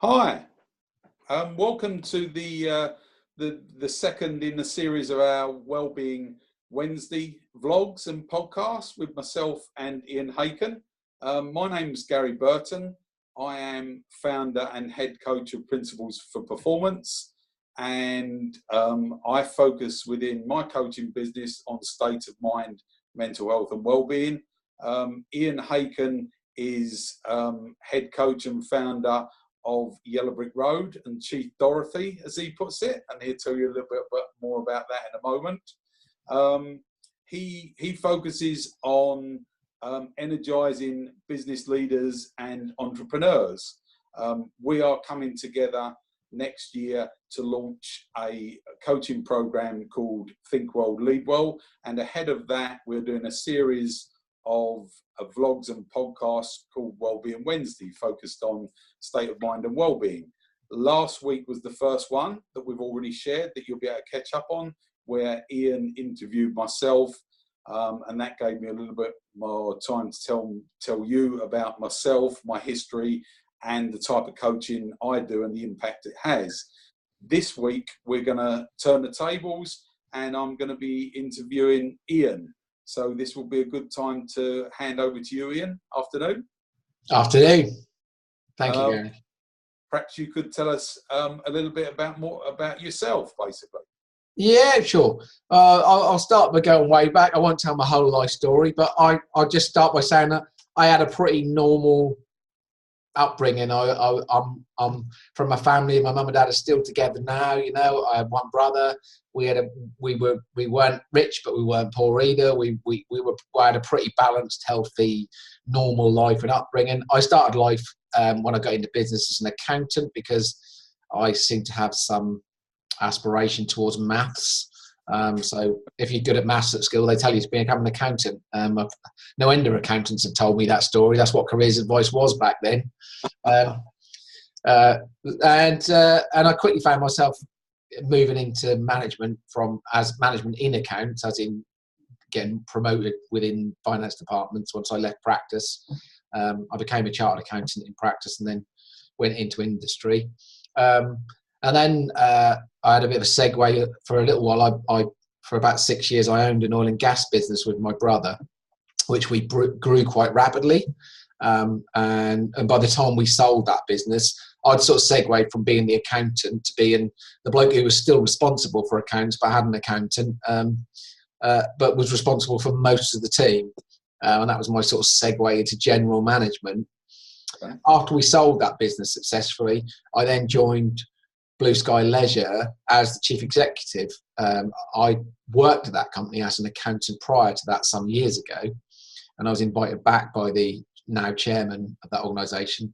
Hi, welcome to the second in the series of our Wellbeing Wednesday vlogs and podcasts with myself and Ian Hacon. My name's Gary Burton. I am founder and head coach of Principles for Performance, and I focus within my coaching business on state of mind, mental health and wellbeing. Ian Hacon is head coach and founder of Yellow Brick Road and Chief Dorothy, as he puts it, and he'll tell you a little bit more about that in a moment. He focuses on energizing business leaders and entrepreneurs. We are coming together next year to launch a coaching program called Think Well, Lead Well, and ahead of that, we're doing a series of vlogs and podcasts called Wellbeing Wednesday, focused on state of mind and well-being. Last week was the first one that we've already shared that you'll be able to catch up on, where Ian interviewed myself, and that gave me a little bit more time to tell you about myself, my history, and the type of coaching I do and the impact it has. This week we're going to turn the tables, and I'm going to be interviewing Ian. So this will be a good time to hand over to you, Ian. Afternoon. Afternoon. Thank you, Gary. Perhaps you could tell us a little bit more about yourself, basically. Yeah, sure. I'll start by going way back. I won't tell my whole life story, but I'll just start by saying that I had a pretty normal upbringing. I'm from a family. My mum and dad are still together now. You know, I have one brother. We weren't rich, but we weren't poor either. We had a pretty balanced, healthy, normal life and upbringing. I started life when I got into business as an accountant because I seem to have some aspiration towards maths. So if you're good at maths at school, they tell you to become an accountant. No end of accountants have told me that story. That's what careers advice was back then. And I quickly found myself moving into management as management in accounts, as in getting promoted within finance departments. Once I left practice, I became a chartered accountant in practice and then went into industry. And then I had a bit of a segue for a little while. For about 6 years, I owned an oil and gas business with my brother, which we grew quite rapidly. And by the time we sold that business, I'd sort of segued from being the accountant to being the bloke who was still responsible for accounts, but had an accountant, but was responsible for most of the team. And that was my sort of segue into general management. Okay. After we sold that business successfully, I then joined Blue Sky Leisure as the chief executive. I worked at that company as an accountant prior to that some years ago, and I was invited back by the now chairman of that organisation.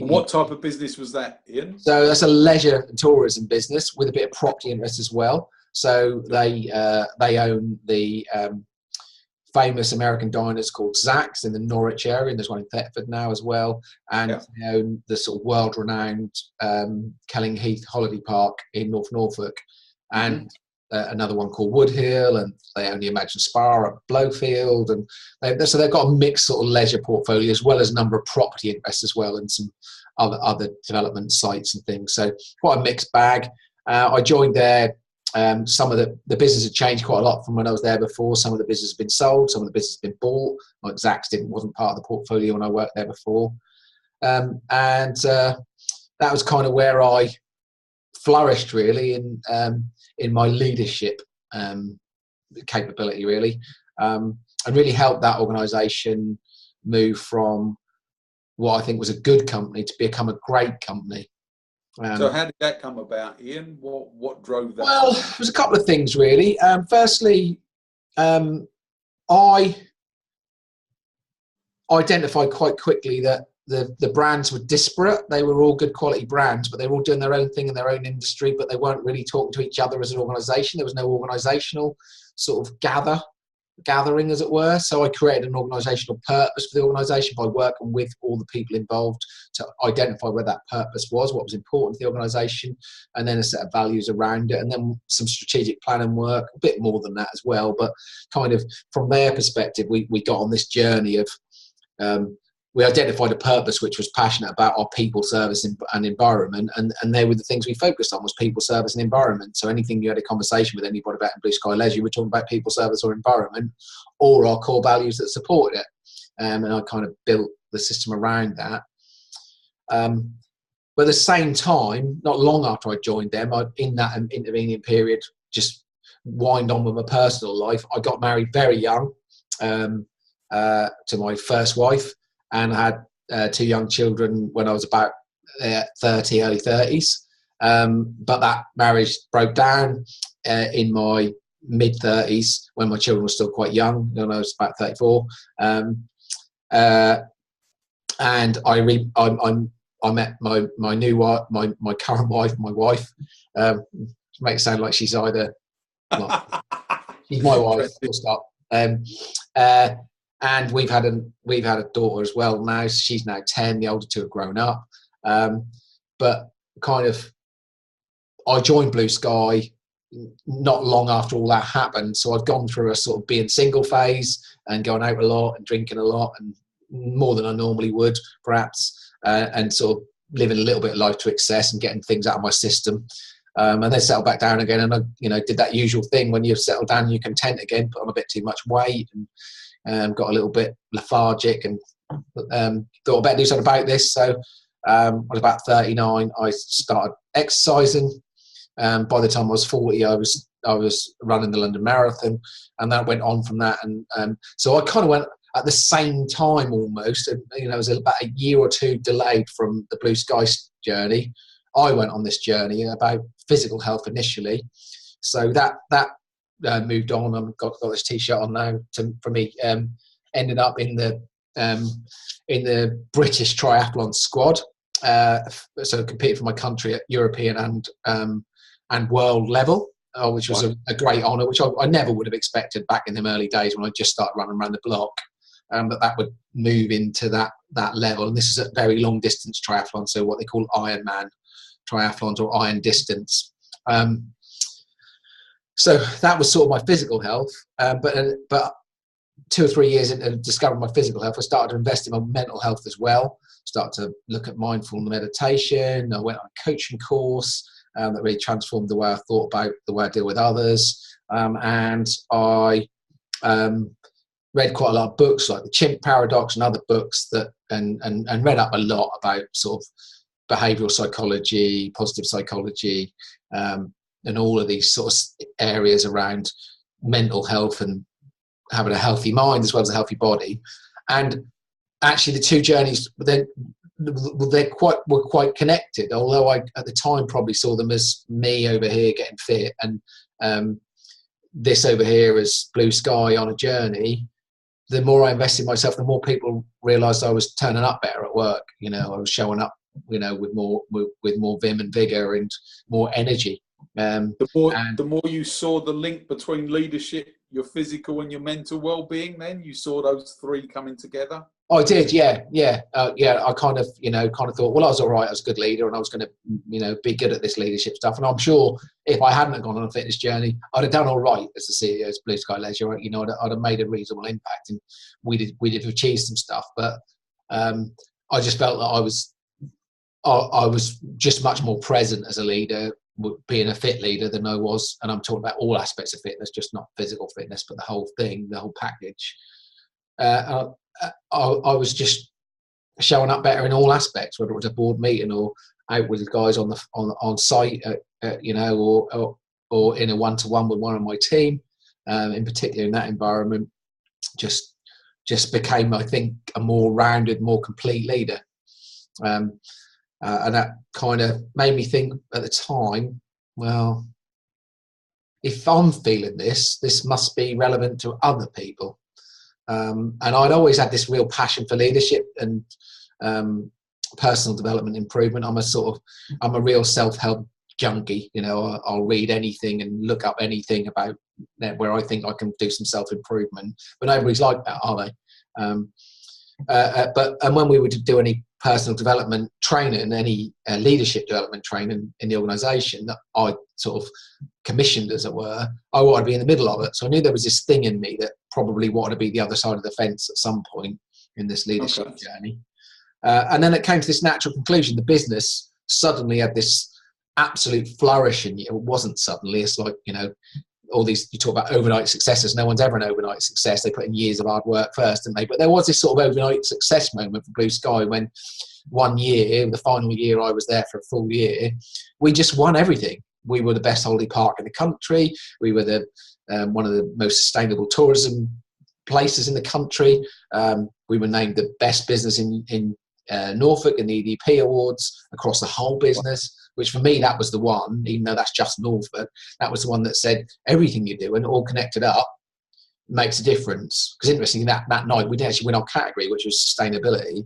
What type of business was that, Ian? So that's a leisure and tourism business with a bit of property interest as well. So they own the famous American diners called Zach's in the Norwich area, and there's one in Thetford now as well. And they own the sort of world-renowned Kelling Heath Holiday Park in North Norfolk, and another one called Woodhill, and they own the Imagine Spa at Blowfield, and so they've got a mixed sort of leisure portfolio as well as a number of property interests as well, and some other development sites and things. So quite a mixed bag. I joined there. Some of the business had changed quite a lot from when I was there before. Some of the business has been sold, some of the business has been bought. Like Zach's wasn't part of the portfolio when I worked there before. And that was kind of where I flourished really in my leadership capability really, and really helped that organisation move from what I think was a good company to become a great company. So how did that come about, Ian? What drove that? Well, it was a couple of things really. Firstly, I identified quite quickly that the brands were disparate. They were all good quality brands, but they were all doing their own thing in their own industry, but they weren't really talking to each other as an organisation. There was no organisational sort of gathering, as it were. So I created an organisational purpose for the organisation by working with all the people involved to identify where that purpose was, what was important to the organisation, and then a set of values around it, and then some strategic planning work, a bit more than that as well. But kind of from their perspective, we got on this journey of we identified a purpose which was passionate about our people, service and environment, and they were the things we focused on, was people, service and environment. So anything you had a conversation with anybody about in Blue Sky Leisure, we're talking about people, service or environment, or our core values that supported it. And I kind of built the system around that. But at the same time, not long after I joined them, in that intervening period, just wind on with my personal life, I got married very young to my first wife, and I had 2 young children when I was about 30, early 30s. But that marriage broke down in my mid-30s when my children were still quite young, when I was about 34. And I met my new wife, my current wife, my wife. Makes it sound like she's either not. She's my wife. Full stop. And we've had a daughter as well now. She's now 10. The older 2 have grown up. But kind of, I joined Blue Sky not long after all that happened. So I'd gone through a sort of being single phase and going out a lot and drinking a lot, and more than I normally would, perhaps, and sort of living a little bit of life to excess and getting things out of my system. And then settled back down again, and I did that usual thing when you've settled down and you're content again, put on a bit too much weight, and got a little bit lethargic, and thought I better do something about this. So I was about 39. I started exercising. By the time I was 40, I was running the London Marathon, and that went on from that. And so I kind of went at the same time almost. And, it was about a year or 2 delayed from the Blue Sky journey. I went on this journey about physical health initially. So that moved on. I've got this T-shirt on now for me. Ended up in the British triathlon squad. So competed for my country at European and world level, which was a great honour, which I never would have expected back in them early days when I just started running around the block. But that would move into that level. And this is a very long distance triathlon, so what they call Ironman triathlons or iron distance. So that was sort of my physical health. But 2 or 3 years into discovering my physical health, I started to invest in my mental health as well. Started to look at mindful meditation. I went on a coaching course that really transformed the way I thought about the way I deal with others. And I read quite a lot of books like The Chimp Paradox and other books and read up a lot about sort of behavioural psychology, positive psychology, and all of these sort of areas around mental health and having a healthy mind as well as a healthy body. And actually the 2 journeys were quite connected, although I at the time probably saw them as me over here getting fit and this over here as Blue Sky on a journey. The more I invested in myself, the more people realised I was turning up better at work. I was showing up, with more vim and vigour and more energy. The more you saw the link between leadership, your physical and your mental well-being, then you saw those 3 coming together. I did, yeah. I kind of thought, well, I was all right. I was a good leader, and I was going to, be good at this leadership stuff. And I'm sure if I hadn't gone on a fitness journey, I'd have done all right as the CEO of Blue Sky Leisure. I'd have made a reasonable impact, and we'd have achieved some stuff. But I just felt that I was just much more present as a leader, being a fit leader, than I was. And I'm talking about all aspects of fitness, just not physical fitness, but the whole thing, the whole package. I was just showing up better in all aspects, whether it was a board meeting or out with the guys on site, or in a one-to-one with one of my team. In particular, in that environment, just became, I think, a more rounded, more complete leader. And that kind of made me think at the time, well, if I'm feeling this must be relevant to other people. And I'd always had this real passion for leadership and personal development improvement. I'm a real self-help junkie. I'll read anything and look up anything about where I think I can do some self-improvement. But nobody's like that, are they? But when we would do any personal development training, any leadership development training in the organisation that I sort of commissioned, as it were, I wanted to be in the middle of it. So I knew there was this thing in me that probably wanted to be the other side of the fence at some point in this leadership journey. And then it came to this natural conclusion. The business suddenly had this absolute flourish, and it wasn't suddenly. It's like, all these, you talk about overnight successes. No one's ever an overnight success. They put in years of hard work first, didn't they? But there was this sort of overnight success moment for Blue Sky when one year, the final year I was there for a full year, we just won everything. We were the best holiday park in the country. We were the one of the most sustainable tourism places in the country. We were named the best business in Norfolk in the EDP Awards across the whole business, which for me, that was the one, even though that's just Norfolk, that was the one that said everything you do and all connected up makes a difference. Because interestingly, that night we didn't actually win our category, which was sustainability,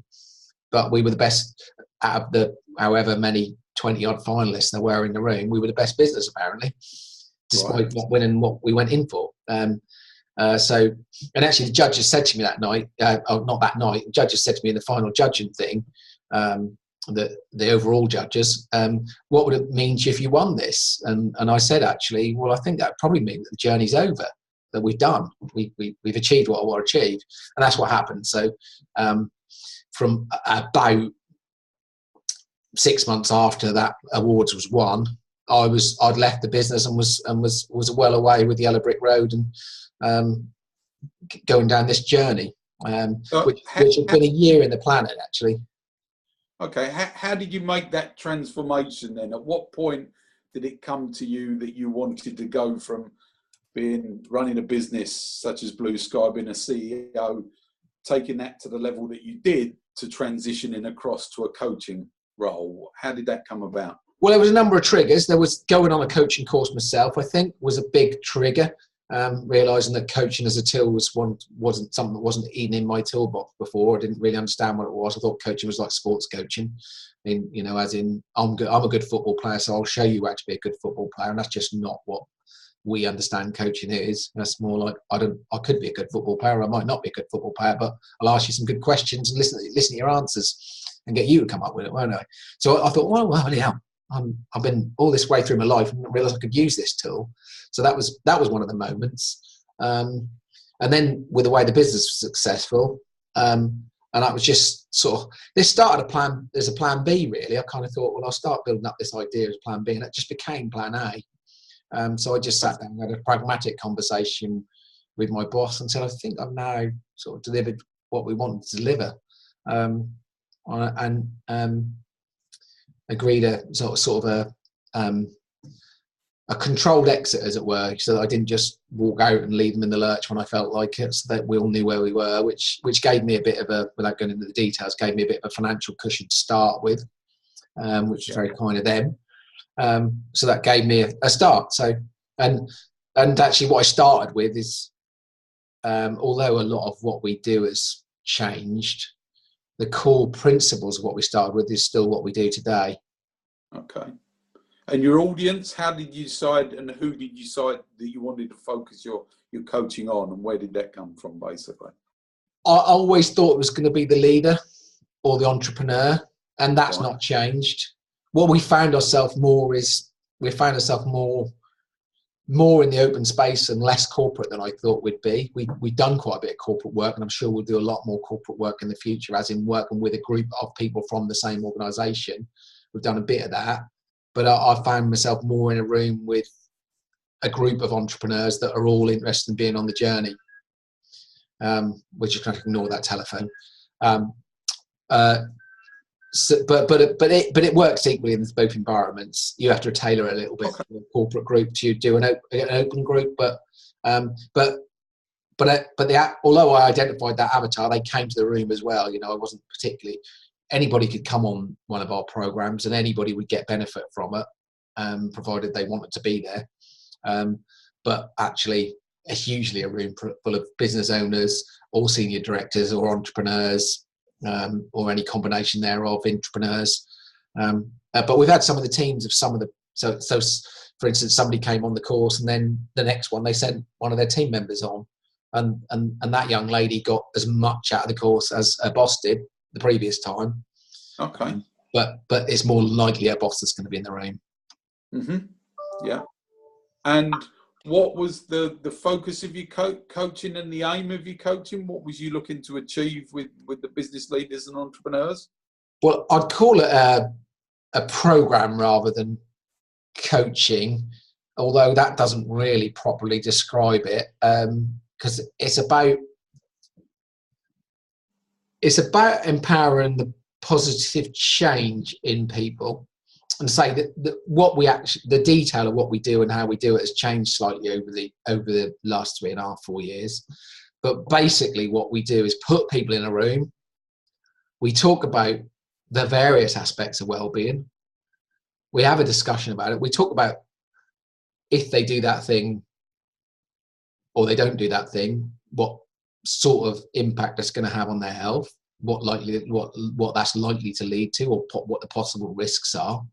but we were the best out of the however many 20-odd finalists there were in the room. We were the best business, apparently, despite not winning what we went in for. And actually the judges said to me that night, not that night, the judges said to me in the final judging thing, the overall judges, what would it mean to you if you won this? And I said, actually, well, I think that probably means that the journey's over, that we've done. We've achieved what I want to achieve. And that's what happened. So from about 6 months after that awards was won, I'd left the business and was well away with Yellow Brick Road and going down this journey, which had been a year in the planning, actually. Okay, how did you make that transformation then? At what point did it come to you that you wanted to go from running a business such as Blue Sky, being a CEO, taking that to the level that you did, to transitioning across to a coaching role? How did that come about? Well, there was a number of triggers. There was going on a coaching course myself, I think, was a big trigger. Realising that coaching as a tool wasn't something that wasn't even in my toolbox before. I didn't really understand what it was. I thought coaching was like sports coaching. I mean, as in, I'm a good football player, so I'll show you how to be a good football player. And that's just not what we understand coaching is. That's more like, I could be a good football player, I might not be a good football player, but I'll ask you some good questions and listen to your answers and get you to come up with it, won't I? So I thought, well, yeah, I've been all this way through my life and didn't realise I could use this tool. So that was one of the moments. And then with the way the business was successful, and I was just sort of, this started there's a plan B really. I kind of thought, well, I'll start building up this idea as plan B, and it just became plan A. So I just sat down and had a pragmatic conversation with my boss and said, I think I've now sort of delivered what we wanted to deliver. And agreed a sort of a controlled exit, as it were, so that I didn't just walk out and leave them in the lurch when I felt like it, so that we all knew where we were, which gave me a bit of a, without going into the details, gave me a bit of a financial cushion to start with, which was very kind of them. So that gave me a start. So, and actually what I started with is, although a lot of what we do has changed, the core principles of what we started with is still what we do today. Okay. And your audience, how did you decide, and who did you decide that you wanted to focus your coaching on, and where did that come from, basically? I always thought it was going to be the leader or the entrepreneur, and that's not changed. What we found ourselves more is, more in the open space and less corporate than I thought we'd be. We've done quite a bit of corporate work, and I'm sure we'll do a lot more corporate work in the future, as in working with a group of people from the same organisation. We've done a bit of that, but I found myself more in a room with a group of entrepreneurs that are all interested in being on the journey, which you can ignore that telephone. But it works equally in both environments. You have to tailor it a little bit for a corporate group to do an open group, although I identified that avatar, they came to the room as well. I wasn't particularly, anybody could come on one of our programs and anybody would get benefit from it, provided they wanted to be there. But actually, it's usually a room full of business owners, all senior directors or entrepreneurs, or any combination thereof, entrepreneurs. But we've had some of the teams of some of the, so for instance, somebody came on the course and then the next one they sent one of their team members on, and that young lady got as much out of the course as her boss did the previous time. Okay. But it's more likely her boss is going to be in the room. Mm-hmm. Yeah. And what was the focus of your coaching and the aim of your coaching? What was you looking to achieve with the business leaders and entrepreneurs? Well, I'd call it a program rather than coaching, although that doesn't really properly describe it, because it's about empowering the positive change in people, and say that what we actually, the detail of what we do and how we do it has changed slightly over the last 3.5-4 years. But basically what we do is put people in a room, we talk about the various aspects of well-being, we have a discussion about it, we talk about if they do that thing or they don't do that thing, what sort of impact that's going to have on their health, what that's likely to lead to, or what the possible risks are.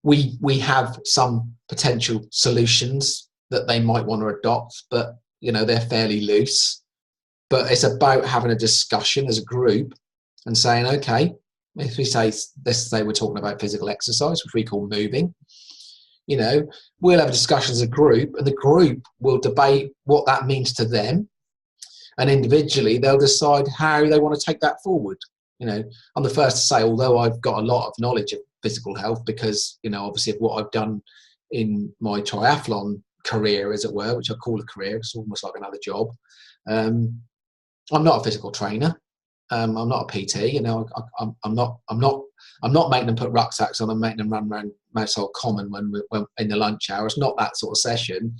We have some potential solutions that they might want to adopt, but they're fairly loose. But it's about having a discussion as a group and saying, okay, if we say, let's say we're talking about physical exercise, which we call moving, we'll have a discussion as a group, and the group will debate what that means to them, and individually they'll decide how they want to take that forward. I'm the first to say, although I've got a lot of knowledge of physical health because obviously of what I've done in my triathlon career, as it were, which I call a career, it's almost like another job. I'm not a physical trainer. I'm not a PT. I'm not making them put rucksacks on and making them run around Mousehole Common when in the lunch hour. It's not that sort of session.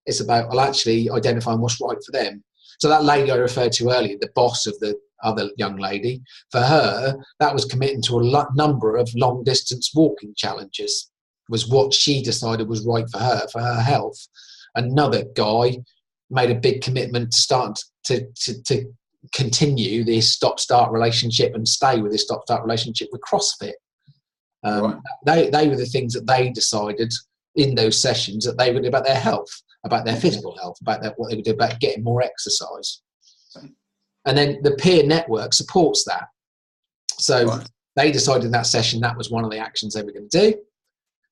It's about actually identifying what's right for them. So that lady I referred to earlier, the boss of the other young lady, for her, that was committing to a number of long distance walking challenges, was what she decided was right for her health. Another guy made a big commitment to start to continue this stop-start relationship and stay with this stop-start relationship with CrossFit. Right. They were the things that they decided in those sessions that they would do about their health, about their physical health, about what they would do about getting more exercise. And then the peer network supports that. So they decided in that session that was one of the actions they were going to do.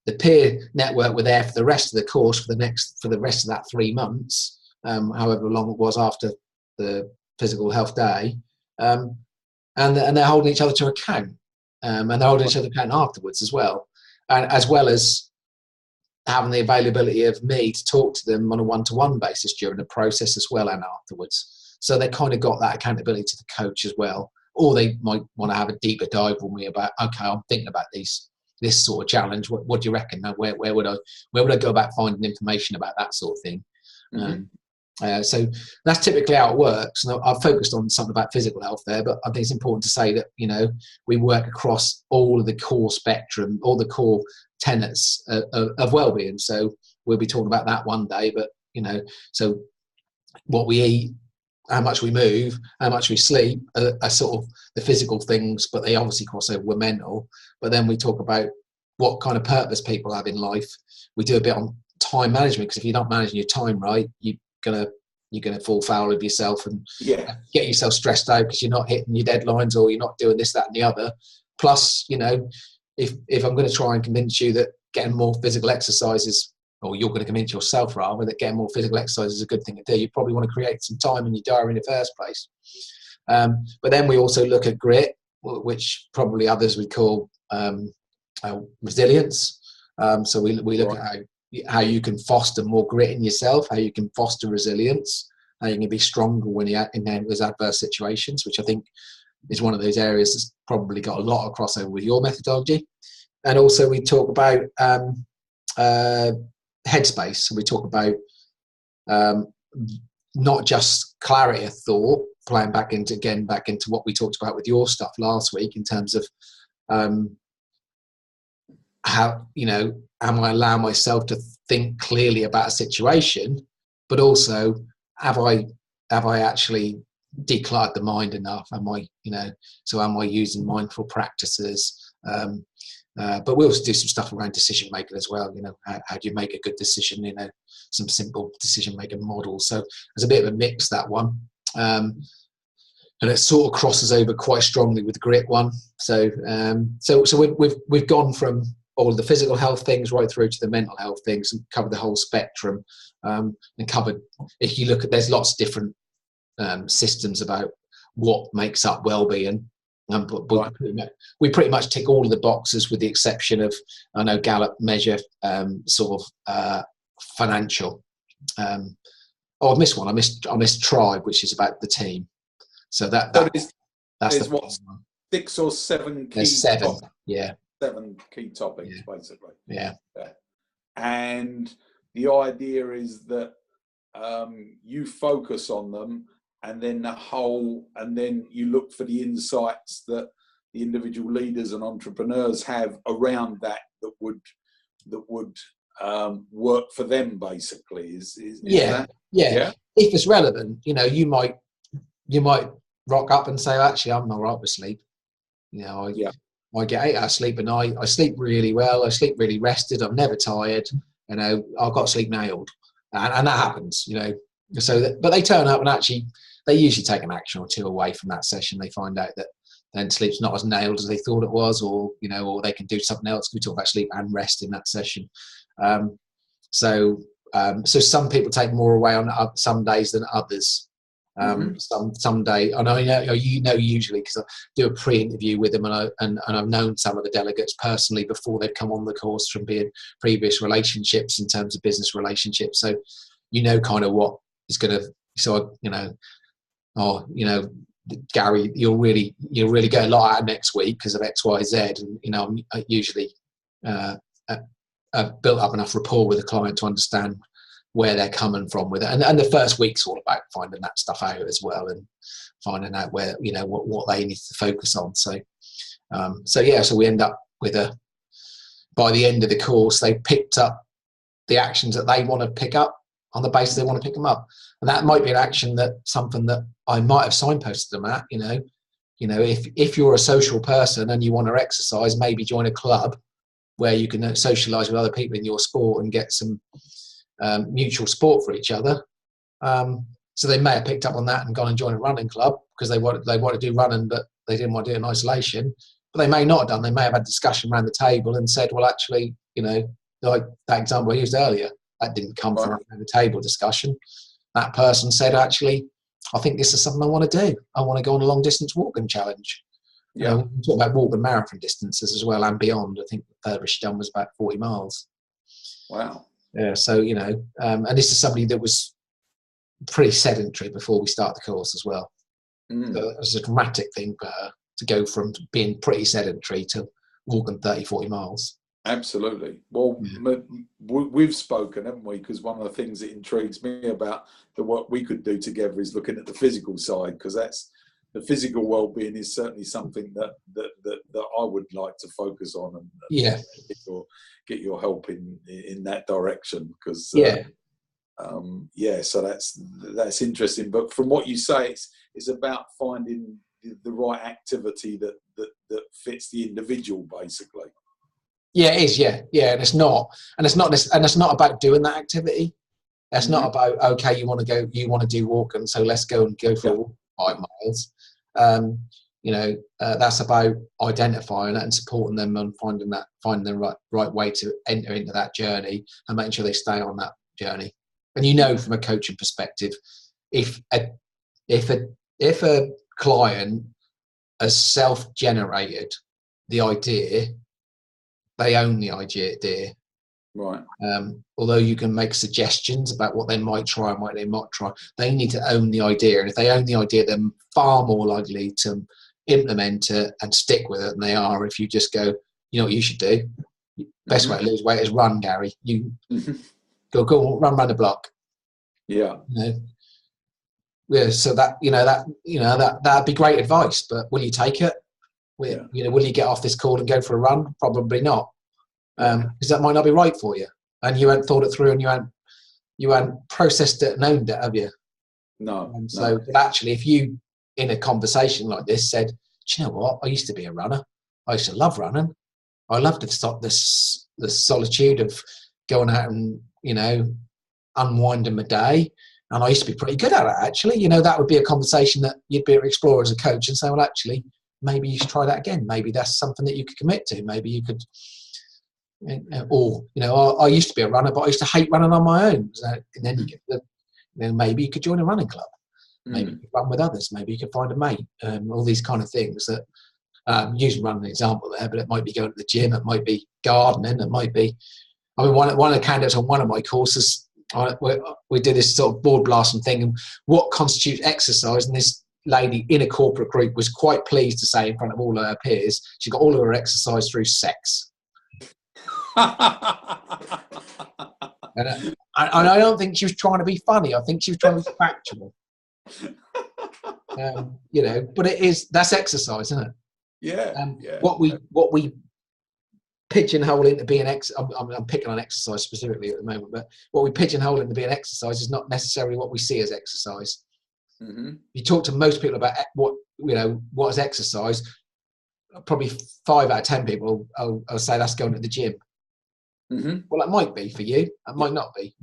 The peer network were there for the rest of the course for the rest of that 3 months, however long it was after the physical health day, and they're holding each other to account, and they're holding each other to account afterwards as well, and as well as having the availability of me to talk to them on a one-to-one basis during the process as well and afterwards. So they kind of got that accountability to the coach as well, or they might want to have a deeper dive with me about, okay, I'm thinking about this sort of challenge. What do you reckon? Where would I go about finding information about that sort of thing? Mm-hmm. So that's typically how it works. And I've focused on something about physical health there, but I think it's important to say that, we work across all of the core spectrum, all the core tenets of well-being. So we'll be talking about that one day, but, so what we eat, how much we move, how much we sleep are sort of the physical things, but they obviously cross over with mental. But then we talk about what kind of purpose people have in life. We do a bit on time management, because if you're not managing your time right, you're gonna fall foul of yourself and get yourself stressed out because you're not hitting your deadlines, or you're not doing this, that, and the other. Plus, if I'm going to try and convince you that getting more physical exercise is, or you're going to convince yourself rather that getting more physical exercise is a good thing to do, you probably want to create some time in your diary in the first place. But then we also look at grit, which probably others would call resilience. So we look at how you can foster more grit in yourself, how you can foster resilience, how you can be stronger when you're in those adverse situations, which I think is one of those areas that's probably got a lot of crossover with your methodology. And also we talk about headspace. So we talk about not just clarity of thought, playing back into what we talked about with your stuff last week in terms of how, am I allowing myself to think clearly about a situation, but also have I actually decluttered the mind enough? Am I using mindful practices? But we also do some stuff around decision making as well. How do you make a good decision? Some simple decision making models. So there's a bit of a mix, that one, and it sort of crosses over quite strongly with the grit one. So we've gone from all of the physical health things right through to the mental health things, and covered the whole spectrum. And covered, if you look at, there's lots of different systems about what makes up well-being. But Right. we pretty much tick all of the boxes with the exception of, I know Gallup measure sort of financial. I missed one. I missed Tribe, which is about the team. So that's there's the what, 6 or 7 key there's 7. topics, Yeah. 7 key topics, basically. Yeah. And the idea is that you focus on them, and then you look for the insights that the individual leaders and entrepreneurs have around that would work for them, basically. Is that? Yeah. If it's relevant, you might rock up and say, actually, I'm all right with sleep. I get 8 hours sleep a night. I sleep really well. I sleep really rested. I'm never tired. I've got sleep nailed, and that happens. So, but they turn up and actually, they usually take an action or 2 away from that session. They find out that then sleep's not as nailed as they thought it was, or they can do something else. We talk about sleep and rest in that session. So some people take more away on some days than others. Some day, and I know usually because I do a pre-interview with them, and I've known some of the delegates personally before they've come on the course from being previous relationships in terms of business relationships. So kind of what is going to. So Gary, you'll really get a lot out next week because of X, Y, Z, and I usually I've built up enough rapport with the client to understand where they're coming from with it, and the first week's all about finding that stuff out as well, and finding out where what they need to focus on. So we end up with by the end of the course they've picked up the actions that they want to pick up on the basis they want to pick them up, and that might be an action something that I might have signposted them at. If you're a social person and you want to exercise, maybe join a club where you can socialise with other people in your sport and get some mutual support for each other. So they may have picked up on that and gone and joined a running club because they want to do running, but they didn't want to do it in isolation. But they may not have done. They may have had a discussion around the table and said, well, actually, like that example I used earlier, that didn't come from around the table discussion. That person said, actually, I think this is something I want to do. I want to go on a long distance walking challenge. Yeah. We talk about walk and marathon distances as well and beyond. I think the furthest she done was about 40 miles. Wow. Yeah. So, and this is somebody that was pretty sedentary before we start the course as well. So it was a dramatic thing for her to go from being pretty sedentary to walking 30, 40 miles. Absolutely. Well, we've spoken, haven't we? Because one of the things that intrigues me about the work we could do together is looking at the physical side, because that's the physical well-being is certainly something that I would like to focus on and get your help in that direction. Because so that's interesting. But from what you say, it's about finding the right activity that fits the individual, basically. Yeah, it is. Yeah, and it's not about doing that activity. That's not about, okay, you want to do walking, so let's go for 5 miles. That's about identifying it and supporting them and finding the right way to enter into that journey and making sure they stay on that journey. And from a coaching perspective, if a client has self-generated the idea, they own the idea. Right. Although you can make suggestions about what they might try and what they might try, they need to own the idea. And if they own the idea, they're far more likely to implement it and stick with it than they are if you just go, you know what you should do? Best way to lose weight is run, Gary. You go run around the block. Yeah. Yeah. So that'd be great advice, but will you take it? Will you get off this call and go for a run? Probably not, because that might not be right for you, and you hadn't thought it through, and you hadn't processed it and owned it, have you? No. But actually, if you in a conversation like this said, "Do you know what? I used to be a runner. I used to love running. I loved the solitude of going out and unwinding my day, and I used to be pretty good at it. Actually, that would be a conversation that you'd be able to explore as a coach and say, well, actually, maybe you should try that again. Maybe that's something that you could commit to. Maybe you could, I used to be a runner, but I used to hate running on my own. So, and then you get maybe you could join a running club. Maybe you could run with others. Maybe you could find a mate. All these kind of things that Using running an example there, but it might be going to the gym, it might be gardening, it might be. I mean, one of the candidates on one of my courses, we did this sort of board blasting thing, and what constitutes exercise, and this lady in a corporate group was quite pleased to say in front of all of her peers, she got all of her exercise through sex. And I don't think she was trying to be funny. I think she was trying to be factual. You know, but that's exercise, isn't it? Yeah. What we pigeonhole into being I'm picking on exercise specifically at the moment, but what we pigeonhole into being exercise is not necessarily what we see as exercise. Mm-hmm. You talk to most people about what is exercise, probably 5 out of 10 people will say that's going to the gym. Mm-hmm. Well, it might be for you, it might not be.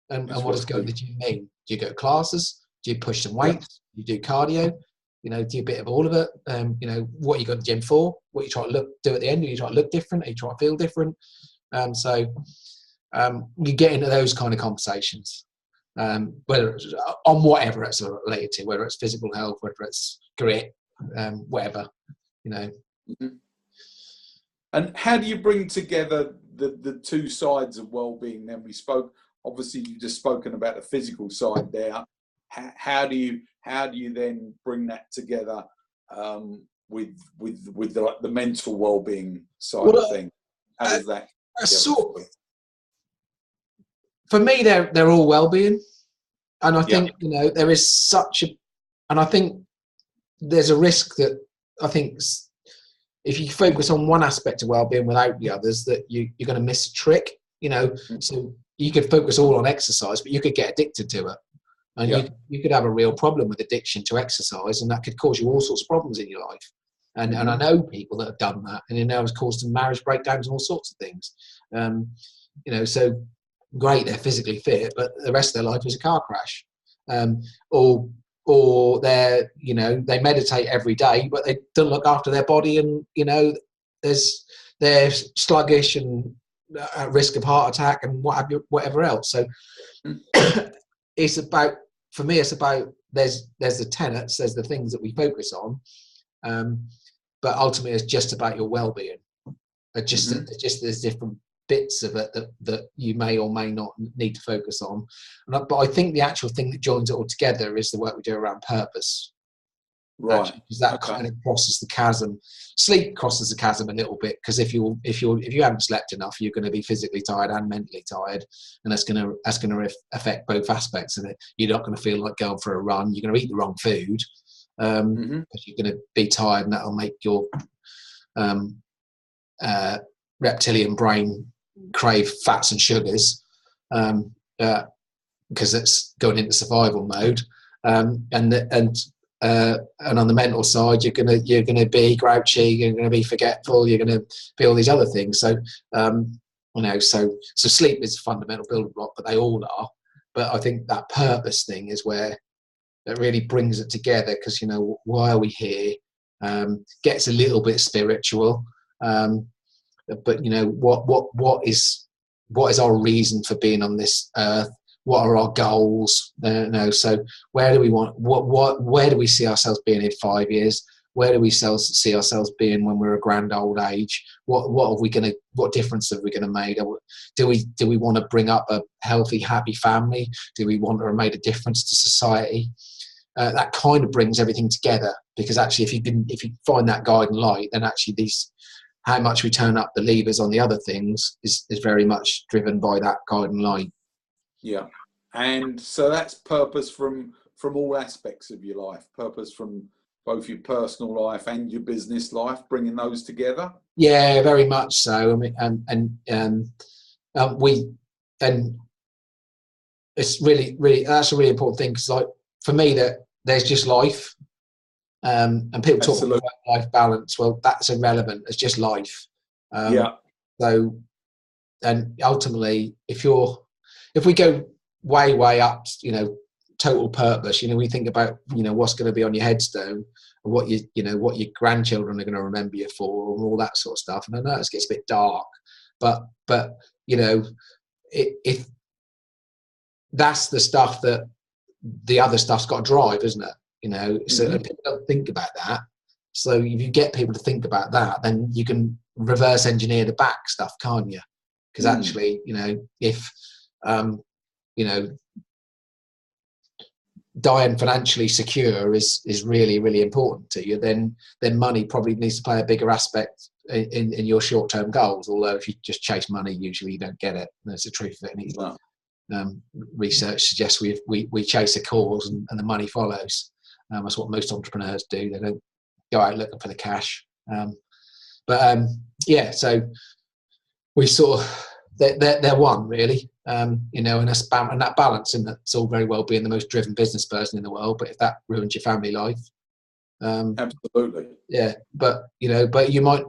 And what does going to the gym mean? Do you go to classes? Do you push some weights? Do you do cardio? You know, do a bit of all of it. You know, what you got the gym for? What you try to do at the end? Are you trying to look different? Are you trying to feel different? So you get into those kind of conversations, whether it's on whatever it's related to, whether it's physical health, whether it's grit, whatever, you know. Mm-hmm. And how do you bring together the two sides of well-being? Then we spoke. Obviously, you just spoken about the physical side there. How do you then bring that together with the mental well-being side of things? How does that? For me, they're all well-being, and I think you know there is and I think there's a risk that I think if you focus on one aspect of well-being without the others, that you're going to miss a trick. You know, so you could focus all on exercise, but you could get addicted to it. And you could have a real problem with addiction to exercise, and that could cause you all sorts of problems in your life. And I know people that have done that, and it now has caused them marriage breakdowns and all sorts of things. You know, so great, they're physically fit, but the rest of their life is a car crash. Or they're, you know, they meditate every day, but they don't look after their body, and you know, they're sluggish and at risk of heart attack and whatever else. So it's about. For me, it's about there's the tenets, there's the things that we focus on, but ultimately it's just about your well-being. Just there's different bits of it that you may or may not need to focus on. But I think the actual thing that joins it all together is the work we do around purpose. Right. Because that kind of crosses the chasm. Sleep crosses the chasm a little bit, because if you haven't slept enough, you're going to be physically tired and mentally tired, and that's going to affect both aspects of it. You're not going to feel like going for a run. You're going to eat the wrong food, because you're going to be tired, and that'll make your reptilian brain crave fats and sugars, because it's going into survival mode, and on the mental side, you're gonna be grouchy, you're gonna be forgetful, you're gonna be all these other things. So you know, so sleep is a fundamental building block, but they all are. But I think that purpose thing is where it really brings it together, because you know, why are we here? Gets a little bit spiritual, but you know, what is our reason for being on this earth? What are our goals? You know, so where do we want? Where do we see ourselves being in 5 years? Where do we see ourselves being when we're a grand old age? What difference are we gonna make? Do we want to bring up a healthy, happy family? Do we want to have made a difference to society? That kind of brings everything together, because actually, if you find that guiding light, then actually how much we turn up the levers on the other things is very much driven by that guiding light. Yeah, and so that's purpose from all aspects of your life. Purpose from both your personal life and your business life, bringing those together. Yeah, very much so. I mean, it's really that's a really important thing, because like for me, that there's just life, and people talk about life balance. Well, that's irrelevant. It's just life. So, and ultimately, if we go way up, you know, total purpose, you know, we think about, you know, what's going to be on your headstone, and what your grandchildren are going to remember you for, and all that sort of stuff. And I know it gets a bit dark, but you know, if that's the stuff that the other stuff's got to drive, isn't it? You know, so people don't think about that. So if you get people to think about that, then you can reverse engineer the back stuff, can't you? Because actually, if dying financially secure is really, really important to you, then money probably needs to play a bigger aspect in your short-term goals. Although if you just chase money, usually you don't get it. That's the truth of it. Wow. Research suggests we chase a cause and the money follows. That's what most entrepreneurs do. They don't go out looking for the cash. So we sort of they're one really, and that balance, and that's all very well being the most driven business person in the world, but if that ruins your family life, absolutely, yeah. But you might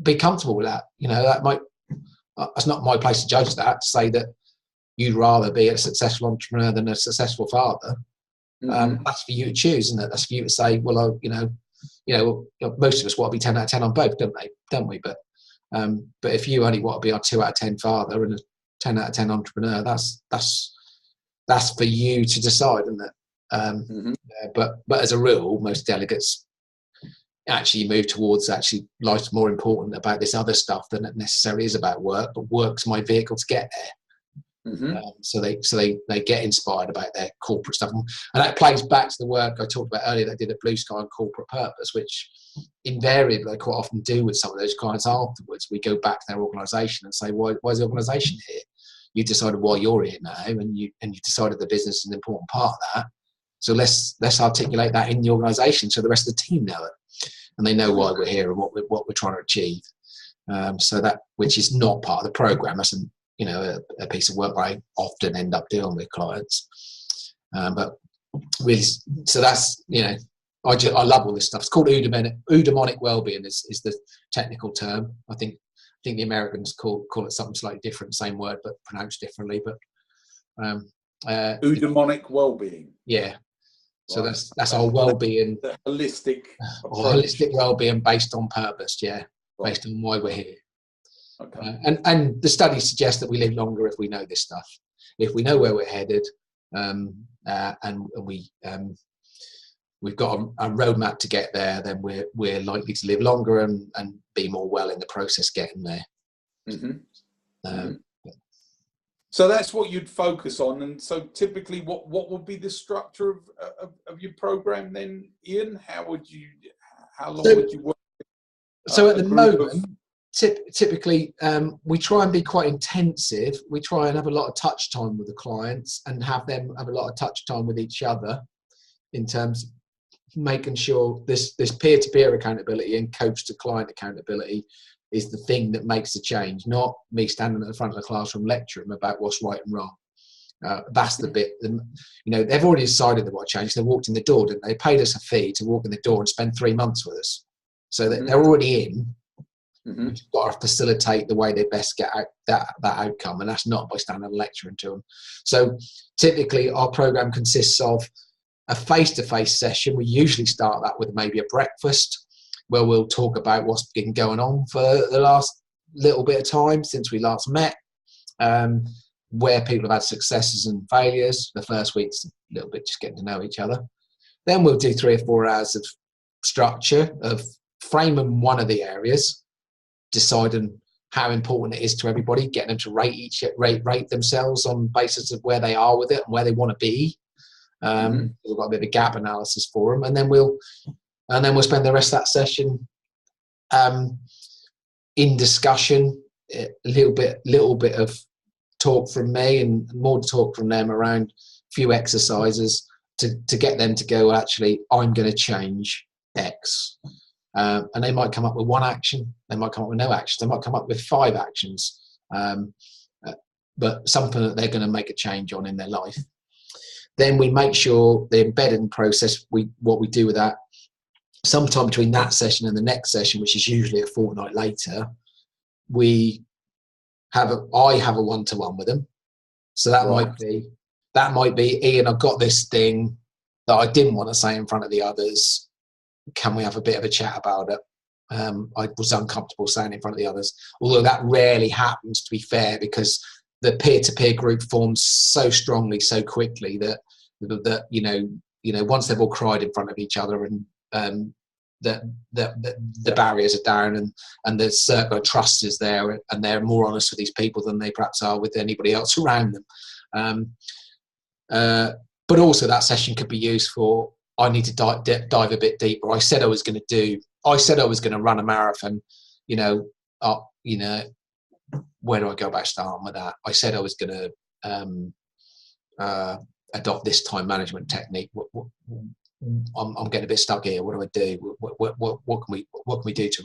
be comfortable with that. That might. It's not my place to judge that. To say that you'd rather be a successful entrepreneur than a successful father. That's for you to choose, isn't it? That's for you to say, well, most of us want to be 10 out of 10 on both, don't we? But if you only want to be a 2 out of 10 father and a 10 out of 10 entrepreneur, that's for you to decide, isn't it? But as a rule, most delegates actually move towards life's more important about this other stuff than it necessarily is about work, but work's my vehicle to get there. So they get inspired about their corporate stuff, and that plays back to the work I talked about earlier that I did at Blue Sky on corporate purpose, which invariably I quite often do with some of those clients afterwards. We go back to their organisation and say, why is the organisation here? You decided why you're here now, and you decided the business is an important part of that. So let's articulate that in the organisation so the rest of the team know it, and they know why we're here and what we're trying to achieve. So that, which is not part of the programme, that's a piece of work I often end up doing with clients. But really, so that's, I love all this stuff. It's called eudaimonic well-being is the technical term. I think the Americans call it something slightly different, same word but pronounced differently. But eudaimonic well-being. Yeah. So right. that's our well-being. The holistic approach. Holistic well-being based on purpose. Yeah, right. Based on why we're here. Okay. And the studies suggest that we live longer if we know this stuff. If we know where we're headed, and we've got a roadmap to get there, then we're likely to live longer and be more well in the process getting there. So that's what you'd focus on. And so typically, what would be the structure of your program then, Ian? How long would you work? So at the moment. Typically, we try and be quite intensive. We try and have a lot of touch time with the clients and have them have a lot of touch time with each other in terms of making sure this peer-to-peer accountability and coach-to-client accountability is the thing that makes the change, not me standing at the front of the classroom lecturing about what's right and wrong. That's the bit. They've already decided they want to change. They walked in the door, didn't they? They paid us a fee to walk in the door and spend 3 months with us. So they're already in. We've got to facilitate the way they best get out that outcome, and that's not by standing and lecturing to them. So typically our program consists of a face-to-face session. We usually start that with maybe a breakfast where we'll talk about what's been going on for the last little bit of time since we last met, where people have had successes and failures. The first week's a little bit just getting to know each other. Then we'll do 3 or 4 hours of structure, of framing one of the areas, deciding how important it is to everybody, getting them to rate themselves on basis of where they are with it and where they want to be. We've got a bit of a gap analysis for them, and then we'll spend the rest of that session in discussion. A little bit of talk from me and more talk from them around a few exercises to get them to go, actually, I'm going to change X. And they might come up with 1 action, they might come up with no action, they might come up with 5 actions, but something that they're going to make a change on in their life. Then we make sure the embedding process, what we do with that, sometime between that session and the next session, which is usually a fortnight later, I have a one-to-one with them. So that might be, Ian, I've got this thing that I didn't want to say in front of the others. Can we have a bit of a chat about it? I was uncomfortable saying in front of the others, although that rarely happens, to be fair, because the peer-to-peer group forms so strongly, so quickly that once they've all cried in front of each other and the barriers are down, and the circle of trust is there, and they're more honest with these people than they perhaps are with anybody else around them. But also that session could be used for, I need to dive a bit deeper. I said I was going to run a marathon, where do I go about starting with that? I said I was going to adopt this time management technique. I'm getting a bit stuck here. What do I do? What can we do to?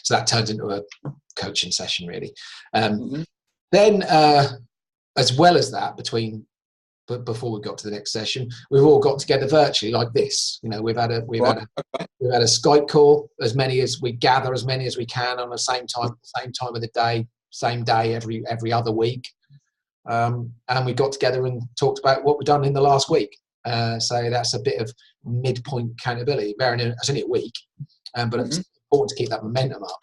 So that turns into a coaching session, really. Then, as well as that, before we got to the next session, we've all got together virtually like this. We've had a Skype call, as many as we can on the same time of the day, same day every other week, and we got together and talked about what we've done in the last week. So that's a bit of midpoint accountability. It's only a week, but it's important to keep that momentum up.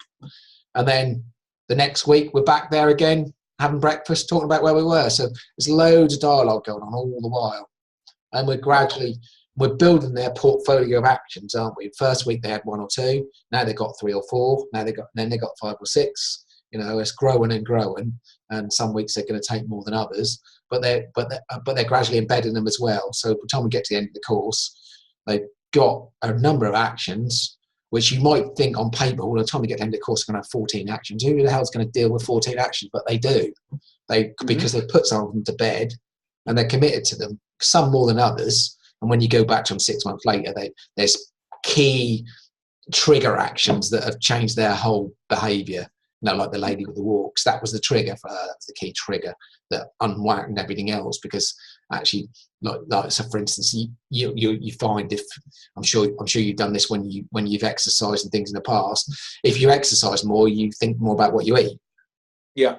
And then the next week we're back there again, having breakfast, talking about where we were. So there's loads of dialogue going on all the while, and we're building their portfolio of actions, aren't we? First week they had 1 or 2, now they've got 3 or 4, then they got 5 or 6. It's growing and growing, and some weeks they're going to take more than others, but they're gradually embedding them as well. So by the time we get to the end of the course, they've got a number of actions which you might think on paper, well, by the time we get to the end of the course, we're going to have 14 actions. Who the hell's going to deal with 14 actions? But they do. Because they put some of them to bed and they're committed to them, some more than others. And when you go back to them 6 months later, there's key trigger actions that have changed their whole behaviour. Like the lady with the walks, that was the trigger for her. That was the key trigger that unwound everything else. Because actually, like so for instance, you find, if I'm sure you've done this when you've exercised and things in the past. If you exercise more, you think more about what you eat. Yeah.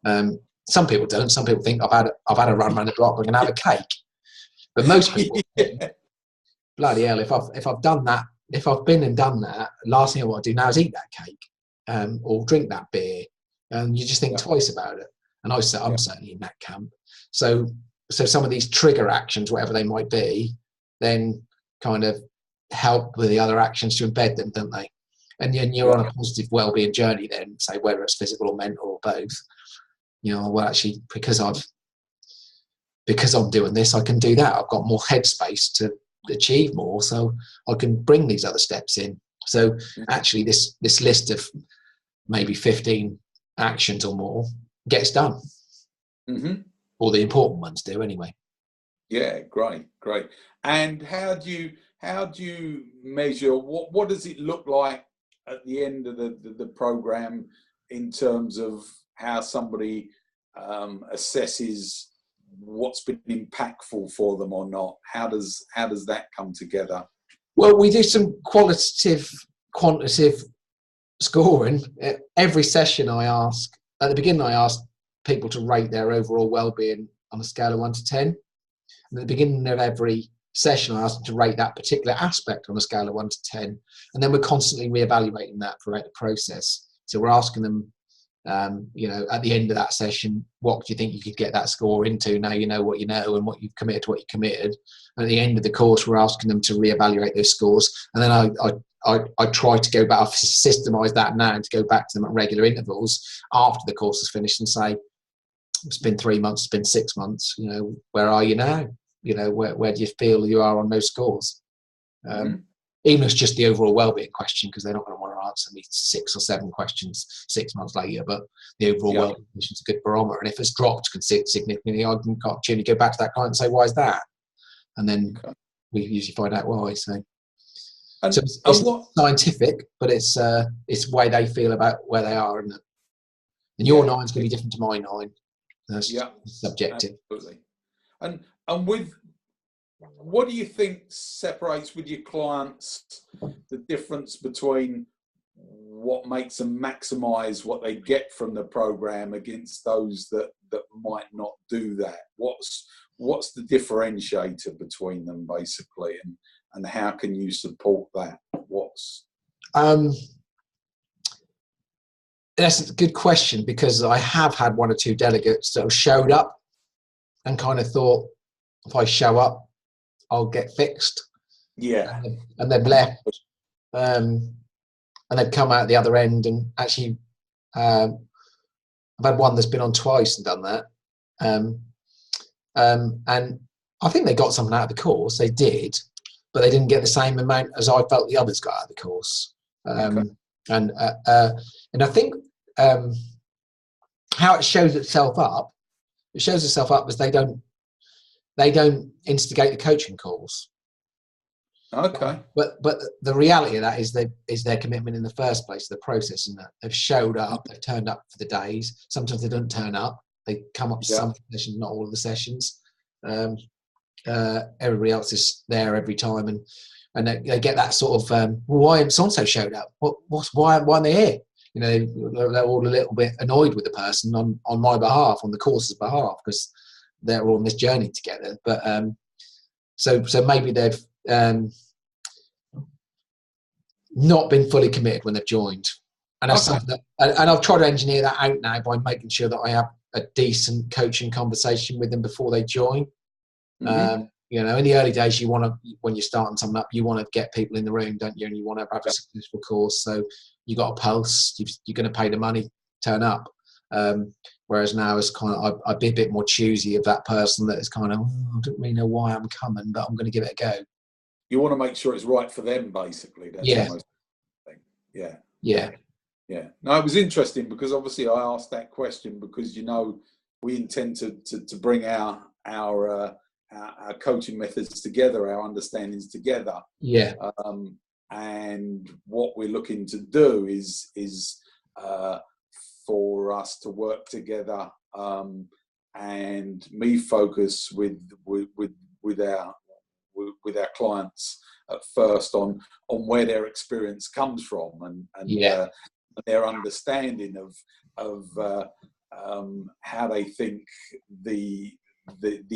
Some people don't. Some people think I've had a run around the block, I'm going to have a cake. But most people think, bloody hell, if I've done that, if I've been and done that, last thing I want to do now is eat that cake. Or drink that beer, and you just think twice about it. And I'm certainly in that camp. So some of these trigger actions, whatever they might be, then kind of help with the other actions to embed them, don't they? And then you're on a positive well-being journey. Then, say whether it's physical or mental or both. Well, actually, because I'm doing this, I can do that. I've got more headspace to achieve more, so I can bring these other steps in. So actually, this list of maybe 15 actions or more gets done, or the important ones do anyway. Yeah, great. And how do you measure? What does it look like at the end of the program in terms of how somebody assesses what's been impactful for them or not? How does that come together? Well, we do some quantitative scoring. Every session at the beginning I ask people to rate their overall well-being on a scale of 1 to 10. And at the beginning of every session I ask them to rate that particular aspect on a scale of 1 to 10. And then we're constantly reevaluating that throughout the process. So we're asking them, at the end of that session, what do you think you could get that score into? Now you know what you know and what you've committed to what you committed. And at the end of the course, we're asking them to reevaluate those scores. And then I try to go back, I've systemised that now, to go back to them at regular intervals after the course is finished and say, it's been 3 months, it's been 6 months, where are you now? Where do you feel you are on those scores? Even if it's just the overall well-being question, because they're not going to want to answer me 6 or 7 questions 6 months later, but the overall well-being question is a good barometer. And if it's dropped significantly, I can opportunity go back to that client and say, why is that? And then we usually find out why. So it's not scientific, but it's the way they feel about where they are. And your 9's going to be different to my 9. That's subjective. Absolutely. And with, what do you think separates with your clients the difference between what makes them maximise what they get from the program against those that might not do that? What's the differentiator between them, basically, and how can you support that? That's a good question, because I have had 1 or 2 delegates that have showed up and kind of thought, if I show up, I'll get fixed. Yeah. And they've left and they've come out the other end and actually, I've had one that's been on twice and done that. And I think they got something out of the course. They did, but they didn't get the same amount as I felt the others got out of the course. Okay. And I think how it shows itself up as they don't instigate the coaching calls. Okay. But the reality of that is their commitment in the first place, the process, and that they've showed up, they've turned up for the days. Sometimes they don't turn up. They come up to some sessions, not all of the sessions. Everybody else is there every time, and they get that sort of well, why haven't so-and-so showed up? Why aren't they here? You know, they're all a little bit annoyed with the person on my behalf, on the course's behalf, because they're all on this journey together. But so maybe they've not been fully committed when they've joined, and that's something that, and I've tried to engineer that out now by making sure that I have a decent coaching conversation with them before they join. You know, in the early days, you want to, when you're starting something up, you want to get people in the room, don't you? And you want to have a successful course. So you got a pulse. You're going to pay the money, turn up. Whereas now it's kind of, I'd be a bit more choosy of that person that is kind of, I don't really know why I'm coming, but I'm going to give it a go. You want to make sure it's right for them, basically. That's the most thing. Yeah. No, it was interesting because obviously I asked that question because, you know, we intend to bring our coaching methods together, our understandings together. Yeah. And what we're looking to do is for us to work together and me focus with our clients at first on where their experience comes from and their understanding of how they think the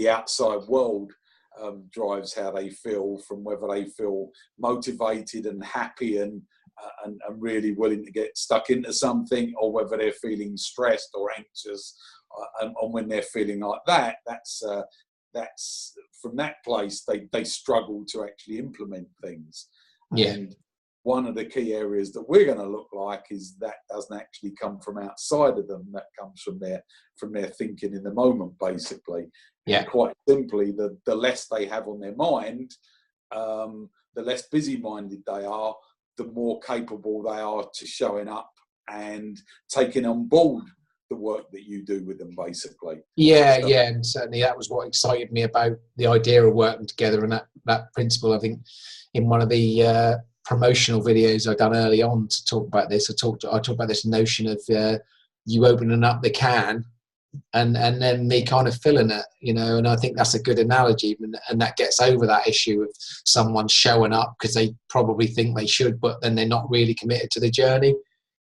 outside world drives how they feel, from whether they feel motivated and happy and really willing to get stuck into something, or whether they're feeling stressed or anxious. And when they're feeling like that, that's from that place they struggle to actually implement things. And one of the key areas that we're going to look like is that doesn't actually come from outside of them. That comes from their thinking in the moment, basically. And quite simply, the less they have on their mind, the less busy-minded they are, the more capable they are to showing up and taking on board the work that you do with them, basically. And certainly that was what excited me about the idea of working together, and that principle. I think in one of the promotional videos I've done early on to talk about this, I talked about this notion of you opening up the can and then me kind of filling it, you know. And I think that's a good analogy, and that gets over that issue of someone showing up because they probably think they should, but then they're not really committed to the journey,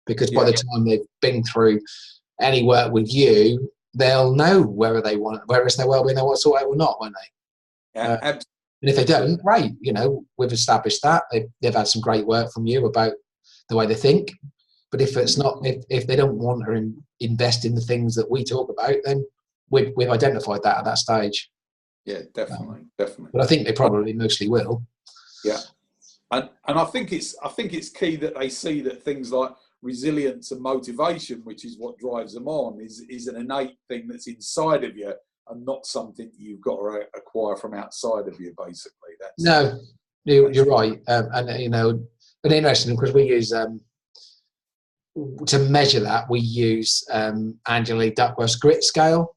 because by the time they've been through any work with you, they'll know whether it's their well-being they want to sort out or not, won't they? Absolutely. And if they don't, great, you know, we've established that they've had some great work from you about the way they think. But if it's not, if they don't want to invest in the things that we talk about, then we've identified that at that stage. Yeah, definitely. But I think they probably mostly will. Yeah, and I think it's key that they see that things like resilience and motivation, which is what drives them on, is an innate thing that's inside of you and not something you've got to acquire from outside of you, basically. You're right. And, you know, and interesting because we use, to measure that, we use Angela Lee Duckworth's grit scale.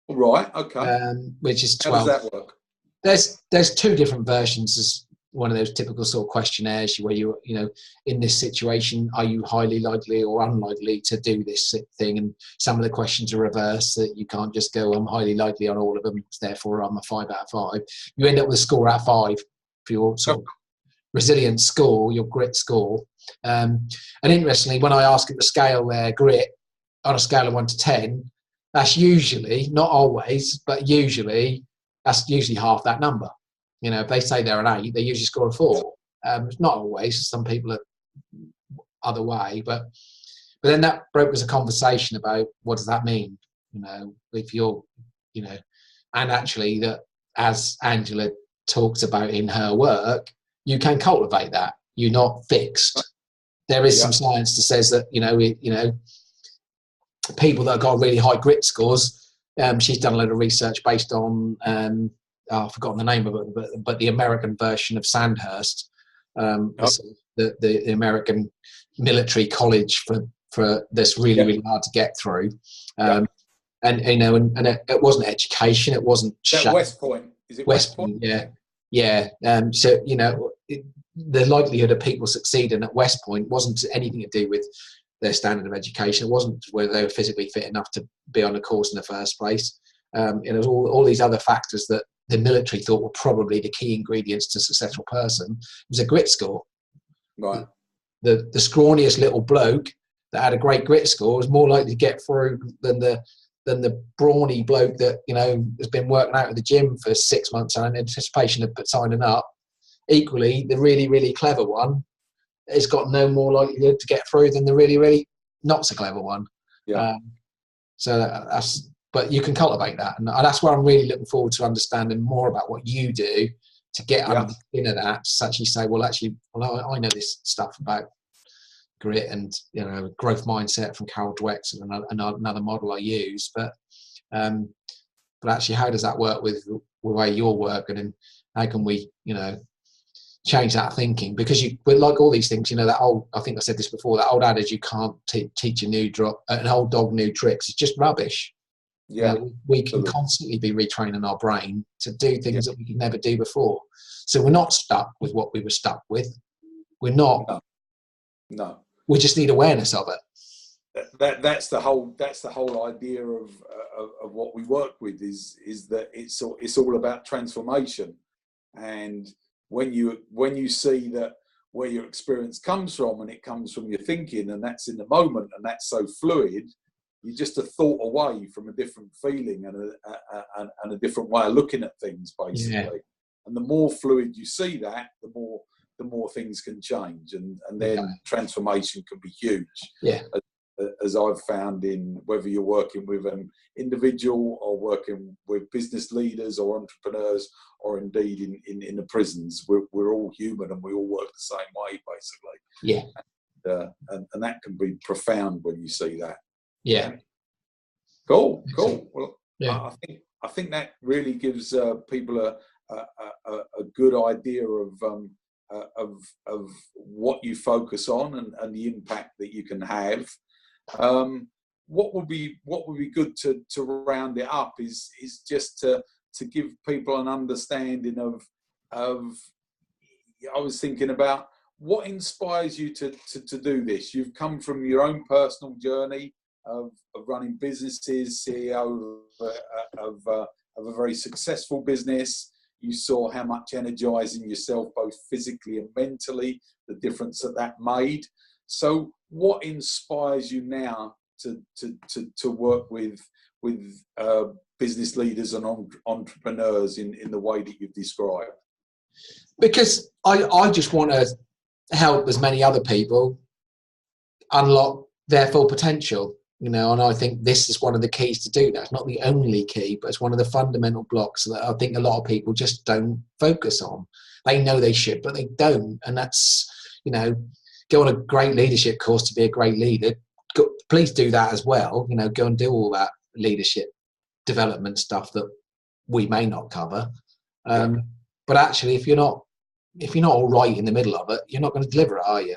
Right, okay. Which is 12. How does that work? There's two different versions. There's one of those typical sort of questionnaires where you know, in this situation, are you highly likely or unlikely to do this thing? And some of the questions are reversed, that you can't just go, I'm highly likely on all of them, therefore I'm a 5 out of 5. You end up with a score out of 5 for your sort of resilience score, your grit score. And interestingly, when I ask them to scale their grit on a scale of 1 to 10, that's usually, not always, but usually, that's usually half that number. You know, if they say they're an 8, they usually score a 4. It's not always. Some people are other way, but then that broke us a conversation about what does that mean? You know, if you're, you know, and actually that, as Angela talks about in her work, you can cultivate that. You're not fixed. There is some science that says that, people that have got really high grit scores, she's done a lot of research based on, I've forgotten the name of it, but the American version of Sandhurst, the American military college for that's really, really hard to get through. And it wasn't education, it wasn't West Point. Is it West Point? Yeah. So the likelihood of people succeeding at West Point wasn't anything to do with their standard of education. It wasn't whether they were physically fit enough to be on a course in the first place. It was all these other factors that the military thought were probably the key ingredients to a successful person. It was a grit score. Right. The scrawniest little bloke that had a great grit score was more likely to get through than the brawny bloke that has been working out at the gym for 6 months in anticipation of signing up. Equally, the really, really clever one has got no more likelihood to get through than the really, really not so clever one. But you can cultivate that, and that's where I'm really looking forward to understanding more about what you do to get under the skin of that. To actually say, I know this stuff about grit and growth mindset from Carol Dweck's and another model I use, but actually, how does that work with the way you're working, and how can we change that thinking? Because like all these things, I think I said this before, that old adage, you can't teach an old dog new tricks. It's just rubbish. We can constantly be retraining our brain to do things that we could never do before. So we're not stuck with what we were stuck with. We're not. No. We just need awareness of it. That's the whole idea of what we work with is that it's all about transformation. And when you see that where your experience comes from, and it comes from your thinking, and that's in the moment, and that's so fluid, you're just a thought away from a different feeling and a different way of looking at things, basically. And the more fluid you see that, the more things can change, and then transformation can be huge. As I've found, in whether you're working with an individual or working with business leaders or entrepreneurs, or indeed in the prisons, we're all human and we all work the same way, basically. And that can be profound when you see that. Cool. Well, I think that really gives people a good idea of what you focus on and the impact that you can have. What would be good to round it up is just to give people an understanding of I was thinking about what inspires you to do this. You've come from your own personal journey of running businesses, CEO of a very successful business. You saw how much energizing yourself, both physically and mentally, the difference that made. So what inspires you now to work with business leaders and entrepreneurs in the way that you've described? Because I just want to help as many other people unlock their full potential, and I think this is one of the keys to do that. It's not the only key, but it's one of the fundamental blocks that I think a lot of people just don't focus on. They know they should, but they don't. And that's, go on a great leadership course to be a great leader. Please do that as well. Go and do all that leadership development stuff that we may not cover. But actually, if you're not all right in the middle of it, you're not going to deliver it, are you?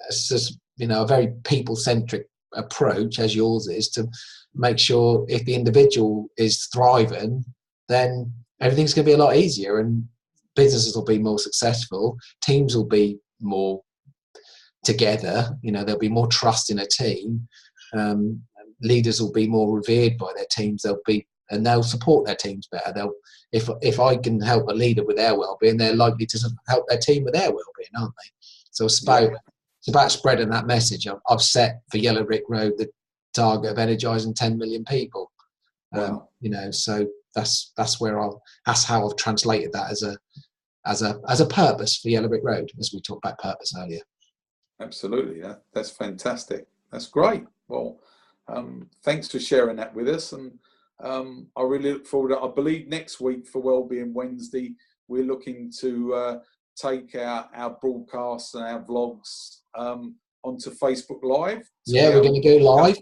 It's just, a very people-centric approach, as yours is, to make sure if the individual is thriving, then everything's going to be a lot easier, and businesses will be more successful, teams will be more together, there'll be more trust in a team, leaders will be more revered by their teams, they'll support their teams better. If I can help a leader with their well-being, they're likely to help their team with their well-being, aren't they? So it's about spreading that message. I've set for Yellow Brick Road the target of energising 10 million people. Wow. So that's how I've translated that as a purpose for Yellow Brick Road, as we talked about purpose earlier. Absolutely, that's fantastic. That's great. Well, thanks for sharing that with us, and I really look forward to. I believe next week for Wellbeing Wednesday, we're looking to take our broadcasts and our vlogs onto Facebook Live. Yeah, we're going to go live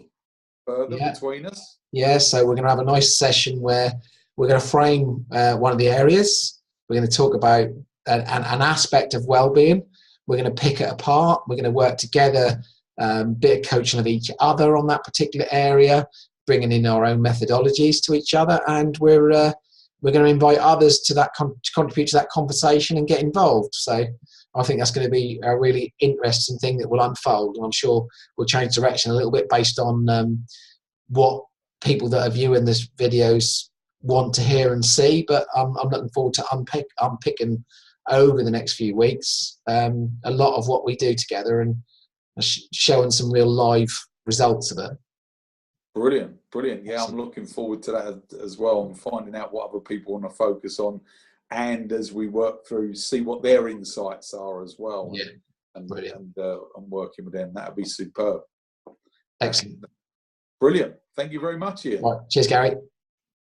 further between us. Yeah, so we're going to have a nice session where we're going to frame one of the areas. We're going to talk about an aspect of well-being. We're going to pick it apart. We're going to work together, bit of coaching of each other on that particular area, bringing in our own methodologies to each other, and we're going to invite others to contribute to that conversation and get involved. So I think that's going to be a really interesting thing that will unfold, and I'm sure we'll change direction a little bit based on what people that are viewing this videos want to hear and see. But I'm looking forward to unpicking over the next few weeks a lot of what we do together and showing some real live results of it. Brilliant. Yeah, I'm looking forward to that as well, and finding out what other people want to focus on, and as we work through, see what their insights are as well. Yeah, and working with them, that'd be superb. Excellent. Brilliant. Thank you very much, Ian. Right. Cheers, Gary.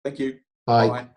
Thank you. Bye. Bye.